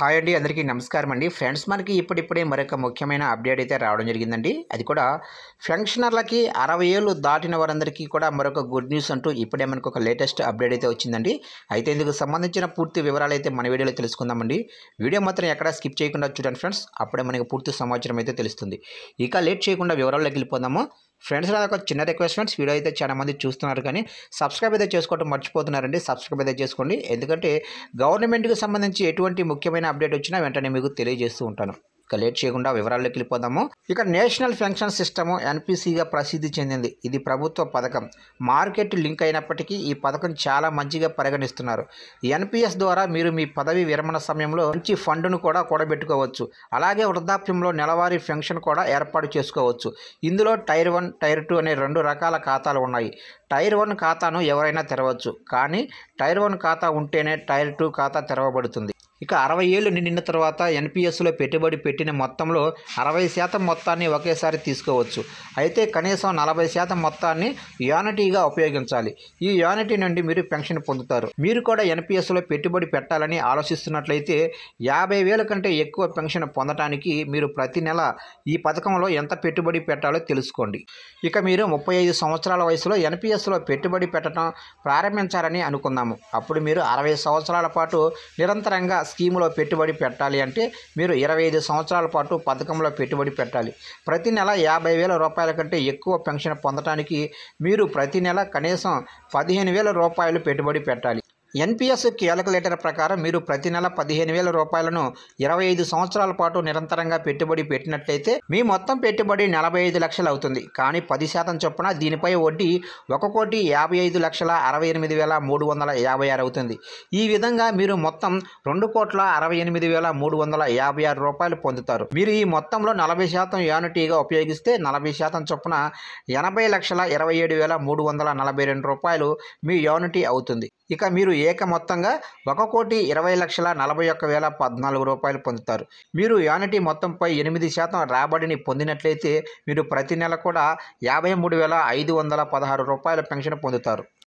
Hi అండి, అందరికీ నమస్కారం అండి. ఫ్రెండ్స్, మనకి ఇప్పుడిప్పుడే మరొక ముఖ్యమైన అప్డేట్ అయితే రావడం జరిగిందండి. అది కూడా పెన్షనర్లకి 60 ఏళ్ళు దాటిన వారందరికీ కూడా మరొక గుడ్ న్యూస్ అంటూ ఇప్పుడే మనకు ఒక లేటెస్ట్ అప్డేట్ అయితే వచ్చిందండి. అయితే ఇందుకు సంబంధించిన పూర్తి వివరాలు అయితే మన వీడియోలో తెలుసుకుందామండి. వీడియో మాత్రం ఎక్కడా స్కిప్ చేయకుండా చూడండి ఫ్రెండ్స్, అప్పుడే మనకి పూర్తి సమాచారం అయితే తెలుస్తుంది. ఇక లేట్ చేయకుండా వివరాల్లోకి వెళ్ళిపోదాము. ఫ్రెండ్స్, నాకు ఒక చిన్న రిక్వెస్ట్ ఫ్రెండ్స్, వీడియో అయితే చాలా మంది చూస్తున్నారు కానీ సబ్స్క్రైబ్ అయితే చేసుకోవడం మర్చిపోతున్నారండి. సబ్స్క్రైబ్ అయితే చేసుకోండి, ఎందుకంటే గవర్నమెంట్కి సంబంధించి ఎటువంటి ముఖ్యమైన అప్డేట్ వచ్చినా వెంటనే మీకు తెలియజేస్తూ ఉంటాను. ఇక లేట్ చేయకుండా వివరాల్లోకి వెళ్ళిపోదాము. ఇక నేషనల్ పెన్షన్ సిస్టము ఎన్పిసిగా ప్రసిద్ధి చెందింది. ఇది ప్రభుత్వ పథకం. మార్కెట్ లింక్ అయినప్పటికీ ఈ పథకం చాలా మంచిగా పరిగణిస్తున్నారు. ఎన్పిఎస్ ద్వారా మీరు మీ పదవి విరమణ సమయంలో మంచి ఫండ్ను కూడా కూడబెట్టుకోవచ్చు. అలాగే వృద్ధాప్యంలో నెలవారీ పెన్షన్ కూడా ఏర్పాటు చేసుకోవచ్చు. ఇందులో టైర్ 1, టైర్ 2 అనే 2 రకాల ఖాతాలు ఉన్నాయి. టైర్ 1 ఖాతాను ఎవరైనా తెరవచ్చు, కానీ టైర్ 1 ఖాతా ఉంటేనే టైర్ 2 ఖాతా తెరవబడుతుంది. ఇక 60 ఏళ్ళు నిండిన తర్వాత ఎన్పిఎస్లో పెట్టుబడి పెట్టిన మొత్తంలో 60% మొత్తాన్ని ఒకేసారి తీసుకోవచ్చు. అయితే కనీసం 40% మొత్తాన్ని యానిటీగా ఉపయోగించాలి. ఈ యానిటీ నుండి మీరు పెన్షన్ పొందుతారు. మీరు కూడా ఎన్పిఎస్లో పెట్టుబడి పెట్టాలని ఆలోచిస్తున్నట్లయితే 50,000 కంటే ఎక్కువ పెన్షన్ పొందడానికి మీరు ప్రతి నెల ఈ పథకంలో ఎంత పెట్టుబడి పెట్టాలో తెలుసుకోండి. ఇక మీరు 35 సంవత్సరాల వయసులో ఎన్పిఎస్లో పెట్టుబడి పెట్టడం ప్రారంభించాలని అనుకుందాము. అప్పుడు మీరు 60 సంవత్సరాల పాటు నిరంతరంగా స్కీములో పెట్టుబడి పెట్టాలి అంటే మీరు 25 సంవత్సరాల పాటు పథకంలో పెట్టుబడి పెట్టాలి. ప్రతి నెల 50,000 రూపాయల కంటే ఎక్కువ పెన్షన్ పొందడానికి మీరు ప్రతి నెల కనీసం 15,000 రూపాయలు పెట్టుబడి పెట్టాలి. ఎన్పిఎస్ క్యాలిక్యులేటర్ ప్రకారం మీరు ప్రతి నెల 15,000 రూపాయలను 25 సంవత్సరాల పాటు నిరంతరంగా పెట్టుబడి పెట్టినట్లయితే మీ మొత్తం పెట్టుబడి 45 లక్షలు అవుతుంది. కానీ 10% చొప్పున దీనిపై వడ్డీ 1,55,68,356 అవుతుంది. ఈ విధంగా మీరు మొత్తం 2,68,356 రూపాయలు పొందుతారు. మీరు ఈ మొత్తంలో 40% యానుటీగా ఉపయోగిస్తే 40% చొప్పున 80,27,342 రూపాయలు మీ యానుటీ అవుతుంది. ఇక మీరు ఏక మొత్తంగా 1,20,41,014 రూపాయలు పొందుతారు. మీరు యానిటీ మొత్తంపై 8% రాబడిని పొందినట్లయితే మీరు ప్రతి నెల కూడా 53,516 రూపాయల పెన్షన్ పొందుతారు.